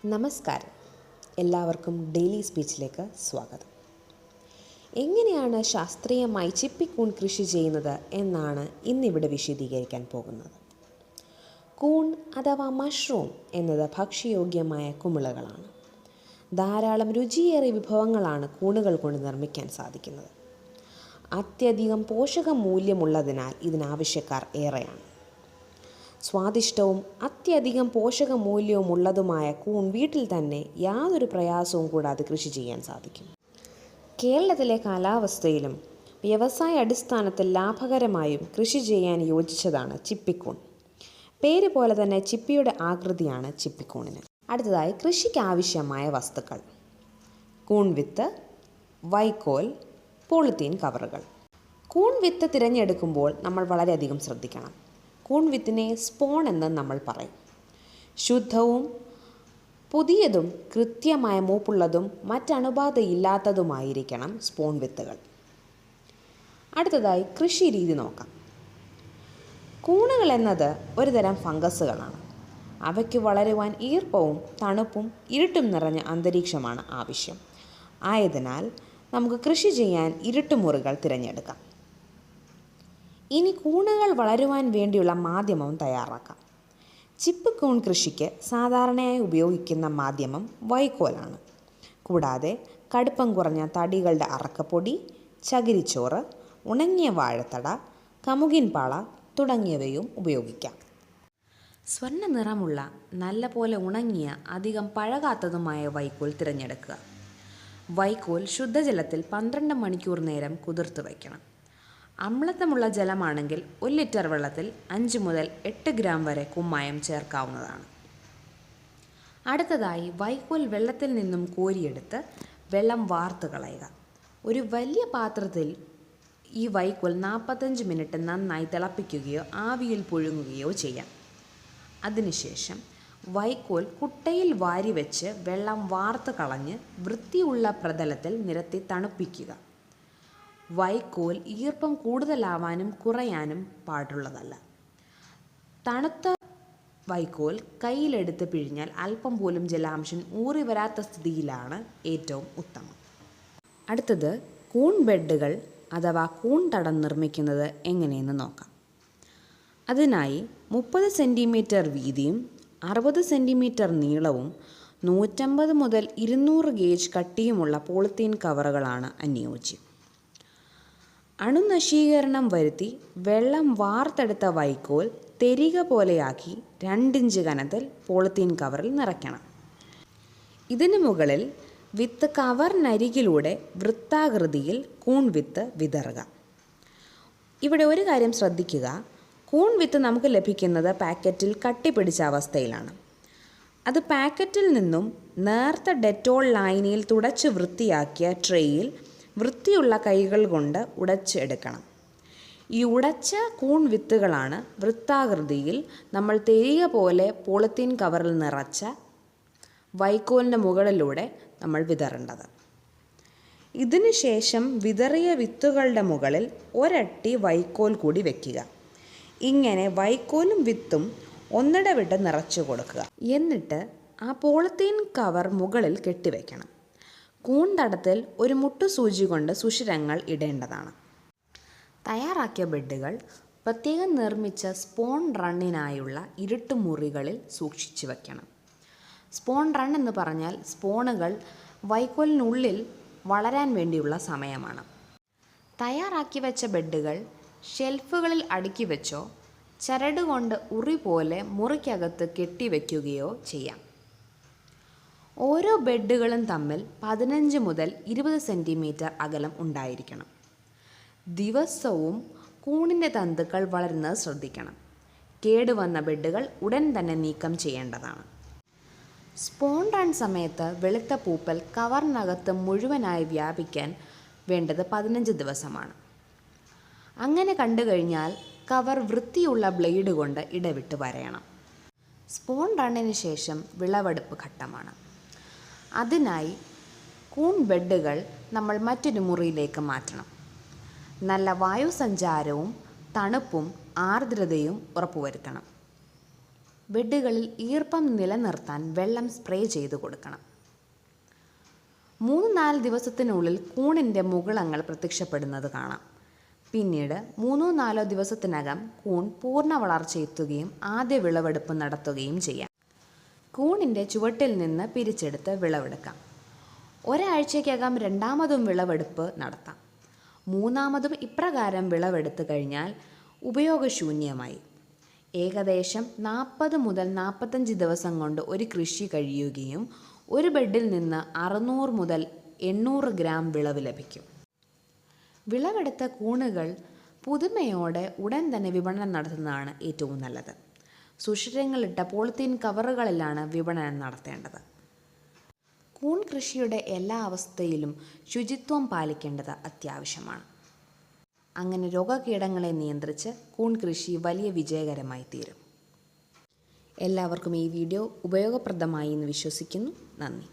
നമസ്കാരം. എല്ലാവർക്കും ഡെയിലി സ്പീച്ചിലേക്ക് സ്വാഗതം. എങ്ങനെയാണ് ശാസ്ത്രീയമായി ചിപ്പിക്കൂൺ കൃഷി ചെയ്യുന്നത് എന്നാണ് ഇന്നിവിടെ വിശദീകരിക്കാൻ പോകുന്നത്. കൂൺ അഥവാ മഷ്റൂം എന്നത് ഭക്ഷ്യയോഗ്യമായ കുമിളകളാണ്. ധാരാളം രുചിയേറിയ വിഭവങ്ങളാണ് കൂണുകൾ കൊണ്ട് നിർമ്മിക്കാൻ സാധിക്കുന്നത്. അത്യധികം പോഷകമൂല്യമുള്ളതിനാൽ ഇതിനാവശ്യക്കാർ ഏറെയാണ്. സ്വാദിഷ്ടവും അത്യധികം പോഷകമൂല്യവുമുള്ളതുമായ കൂൺ വീട്ടിൽ തന്നെ യാതൊരു പ്രയാസവും കൂടാതെ കൃഷി ചെയ്യാൻ സാധിക്കും. കേരളത്തിലെ കാലാവസ്ഥയിലും വ്യവസായ അടിസ്ഥാനത്തിൽ ലാഭകരമായും കൃഷി ചെയ്യാൻ യോജിച്ചതാണ് ചിപ്പിക്കൂൺ. പേര് പോലെ തന്നെ ചിപ്പിയുടെ ആകൃതിയാണ് ചിപ്പിക്കൂണിന്. അടുത്തതായി കൃഷിക്ക് ആവശ്യമായ വസ്തുക്കൾ: കൂൺ വിത്ത്, വൈക്കോൽ, പോളിത്തീൻ കവറുകൾ. കൂൺ വിത്ത് തിരഞ്ഞെടുക്കുമ്പോൾ നമ്മൾ വളരെയധികം ശ്രദ്ധിക്കണം. കൂൺ വിത്തിനെ സ്പോൺ എന്ന് നമ്മൾ പറയും. ശുദ്ധവും പുതിയതും കൃത്യമായ മൂപ്പുള്ളതും മറ്റണുബാധയില്ലാത്തതുമായിരിക്കണം സ്പോൺ വിത്തുകൾ. അടുത്തതായി കൃഷി രീതി നോക്കാം. കൂണുകൾ എന്നത് ഒരുതരം ഫംഗസുകളാണ്. അവയ്ക്ക് വളരുവാൻ ഈർപ്പവും തണുപ്പും ഇരുട്ടും നിറഞ്ഞ അന്തരീക്ഷമാണ് ആവശ്യം. ആയതിനാൽ നമുക്ക് കൃഷി ചെയ്യാൻ ഇരുട്ടുമുറികൾ തിരഞ്ഞെടുക്കാം. ഇനി കൂണുകൾ വളരുവാൻ വേണ്ടിയുള്ള മാധ്യമം തയ്യാറാക്കാം. ചിപ്പിക്കൂൺ കൃഷിക്ക് സാധാരണയായി ഉപയോഗിക്കുന്ന മാധ്യമം വൈക്കോലാണ്. കൂടാതെ കടുപ്പം കുറഞ്ഞ തടികളുടെ അറക്കപ്പൊടി, ചകിരിച്ചോറ്, ഉണങ്ങിയ വാഴത്തട, കമുകിൻ പാള തുടങ്ങിയവയും ഉപയോഗിക്കാം. സ്വർണ്ണ നിറമുള്ള നല്ലപോലെ ഉണങ്ങിയ അധികം പഴകാത്തതുമായ വൈക്കോൽ തിരഞ്ഞെടുക്കുക. വൈക്കോൽ ശുദ്ധജലത്തിൽ 12 മണിക്കൂർ നേരം കുതിർത്ത് വയ്ക്കണം. അമ്ലത്വമുള്ള ജലമാണെങ്കിൽ 1 ലിറ്റർ വെള്ളത്തിൽ 5 മുതൽ 8 ഗ്രാം വരെ കുമ്മായം ചേർക്കാവുന്നതാണ്. അടുത്തതായി വൈക്കോൽ വെള്ളത്തിൽ നിന്നും കോരിയെടുത്ത് വെള്ളം വാർത്ത് കളയുക. ഒരു വലിയ പാത്രത്തിൽ ഈ വൈക്കോൽ 45 മിനിറ്റ് നന്നായി തിളപ്പിക്കുകയോ ആവിയിൽ പുഴുങ്ങുകയോ ചെയ്യാം. അതിനുശേഷം വൈക്കോൽ കുട്ടയിൽ വാരി വെച്ച് വെള്ളം വാർത്ത് കളഞ്ഞ് വൃത്തിയുള്ള പ്രതലത്തിൽ നിരത്തി തണുപ്പിക്കുക. വൈക്കോൽ ഈർപ്പം കൂടുതലാവാനും കുറയാനും പാടുള്ളതല്ല. തണുത്ത വൈക്കോൽ കയ്യിലെടുത്ത് പിഴിഞ്ഞാൽ അല്പം പോലും ജലാംശം ഊറി വരാത്ത സ്ഥിതിയിലാണ് ഏറ്റവും ഉത്തമം. അടുത്തത് കൂൺ ബെഡുകൾ അഥവാ കൂൺ തടം നിർമ്മിക്കുന്നത് എങ്ങനെയെന്ന് നോക്കാം. അതിനായി 30 സെൻറ്റിമീറ്റർ വീതിയും 60 സെൻറ്റിമീറ്റർ നീളവും 150 മുതൽ 200 ഗേജ് കട്ടിയുമുള്ള പോളിത്തീൻ കവറുകളാണ് അനുയോജ്യം. അണുനശീകരണം വരുത്തി വെള്ളം വാർത്തെടുത്ത വൈക്കോൽ തെരിക പോലെയാക്കി 2 ഇഞ്ച് കനത്തിൽ പോളിത്തീൻ കവറിൽ നിറയ്ക്കണം. ഇതിനു മുകളിൽ വിത്ത് കവറിനരികിലൂടെ വൃത്താകൃതിയിൽ കൂൺ വിത്ത് വിതറുക. ഇവിടെ ഒരു കാര്യം ശ്രദ്ധിക്കുക. കൂൺ വിത്ത് നമുക്ക് ലഭിക്കുന്നത് പാക്കറ്റിൽ കട്ടിപിടിച്ച അവസ്ഥയിലാണ്. അത് പാക്കറ്റിൽ നിന്നും നേർത്ത ഡെറ്റോൾ ലായനിയിൽ തുടച്ച് വൃത്തിയാക്കിയ ട്രേയിൽ വൃത്തിയുള്ള കൈകൾ കൊണ്ട് ഉടച്ചെടുക്കണം. ഈ ഉടച്ച കൂൺ വിത്തുകളാണ് വൃത്താകൃതിയിൽ നമ്മൾ തെരിക പോലെ പോളിത്തീൻ കവറിൽ നിറച്ച വൈക്കോലിൻ്റെ മുകളിലൂടെ നമ്മൾ വിതറേണ്ടത്. ഇതിനുശേഷം വിതറിയ വിത്തുകളുടെ മുകളിൽ ഒരട്ടി വൈക്കോൽ കൂടി വയ്ക്കുക. ഇങ്ങനെ വൈക്കോലും വിത്തും ഒന്നിടവിട്ട് നിറച്ചു കൊടുക്കുക. എന്നിട്ട് ആ പോളിത്തീൻ കവർ മുകളിൽ കെട്ടിവെക്കണം. കൂൺ തടത്തിൽ ഒരു മുട്ടുസൂചി കൊണ്ട് സുഷിരങ്ങൾ ഇടേണ്ടതാണ്. തയ്യാറാക്കിയ ബെഡുകൾ പ്രത്യേകം നിർമ്മിച്ച സ്പോൺ റണ്ണിനായുള്ള ഇരുട്ടുമുറികളിൽ സൂക്ഷിച്ചു വയ്ക്കണം. സ്പോൺ റൺ എന്ന് പറഞ്ഞാൽ സ്പോണുകൾ വൈക്കോലിനുള്ളിൽ വളരാൻ വേണ്ടിയുള്ള സമയമാണ്. തയ്യാറാക്കി വെച്ച ബെഡുകൾ ഷെൽഫുകളിൽ അടുക്കി വെച്ചോ ചരട് കൊണ്ട് ഉറി പോലെ മുറിക്കകത്ത് കെട്ടിവെക്കുകയോ ചെയ്യാം. ഓരോ ബെഡുകളും തമ്മിൽ 15 മുതൽ 20 സെൻറ്റിമീറ്റർ അകലം ഉണ്ടായിരിക്കണം. ദിവസവും കൂണിൻ്റെ തന്തുക്കൾ വളരുന്നത് ശ്രദ്ധിക്കണം. കേടുവന്ന ബെഡുകൾ ഉടൻ തന്നെ നീക്കം ചെയ്യേണ്ടതാണ്. സ്പോൺ റൺ സമയത്ത് വെളുത്ത പൂപ്പൽ കവറിനകത്ത് മുഴുവനായി വ്യാപിക്കാൻ വേണ്ടത് 15 ദിവസമാണ്. അങ്ങനെ കണ്ടു കഴിഞ്ഞാൽ കവർ വൃത്തിയുള്ള ബ്ലേഡ് കൊണ്ട് ഇടവിട്ട് വരയണം. സ്പോൺ റണ്ണിന് ശേഷം വിളവെടുപ്പ് ഘട്ടമാണ്. അതിനായി കൂൺ ബെഡുകൾ നമ്മൾ മറ്റൊരു മുറിയിലേക്ക് മാറ്റണം. നല്ല വായുസഞ്ചാരവും തണുപ്പും ആർദ്രതയും ഉറപ്പുവരുത്തണം. ബെഡുകളിൽ ഈർപ്പം നിലനിർത്താൻ വെള്ളം സ്പ്രേ ചെയ്തു കൊടുക്കണം. 3-4 ദിവസത്തിനുള്ളിൽ കൂണിൻ്റെ മുകുളങ്ങൾ പ്രത്യക്ഷപ്പെടുന്നത് കാണാം. പിന്നീട് 3-4 ദിവസത്തിനകം കൂൺ പൂർണ്ണ വളർച്ചയെത്തുകയും ആദ്യ വിളവെടുപ്പ് നടത്തുകയും ചെയ്യാം. കൂണിൻ്റെ ചുവട്ടിൽ നിന്ന് പിരിച്ചെടുത്ത് വിളവെടുക്കാം. ഒരാഴ്ചയ്ക്കകം രണ്ടാമതും വിളവെടുപ്പ് നടത്താം. മൂന്നാമതും ഇപ്രകാരം വിളവെടുത്തു കഴിഞ്ഞാൽ ഉപയോഗശൂന്യമായി. ഏകദേശം 40 മുതൽ 45 ദിവസം കൊണ്ട് ഒരു കൃഷി കഴിയുകയും ഒരു ബെഡിൽ നിന്ന് 600 മുതൽ 800 ഗ്രാം വിളവ് ലഭിക്കും. വിളവെടുത്ത കൂണുകൾ പുതുമയോടെ ഉടൻ തന്നെ വിപണനം നടത്തുന്നതാണ് ഏറ്റവും നല്ലത്. സുഷിരങ്ങളിട്ട പോളിത്തീൻ കവറുകളിലാണ് വിപണനം നടത്തേണ്ടത്. കൂൺ കൃഷിയുടെ എല്ലാ അവസ്ഥയിലും ശുചിത്വം പാലിക്കേണ്ടത് അത്യാവശ്യമാണ്. അങ്ങനെ രോഗകീടങ്ങളെ നിയന്ത്രിച്ച് കൂൺ കൃഷി വലിയ വിജയകരമായി തീരും. എല്ലാവർക്കും ഈ വീഡിയോ ഉപയോഗപ്രദമായി എന്ന് വിശ്വസിക്കുന്നു. നന്ദി.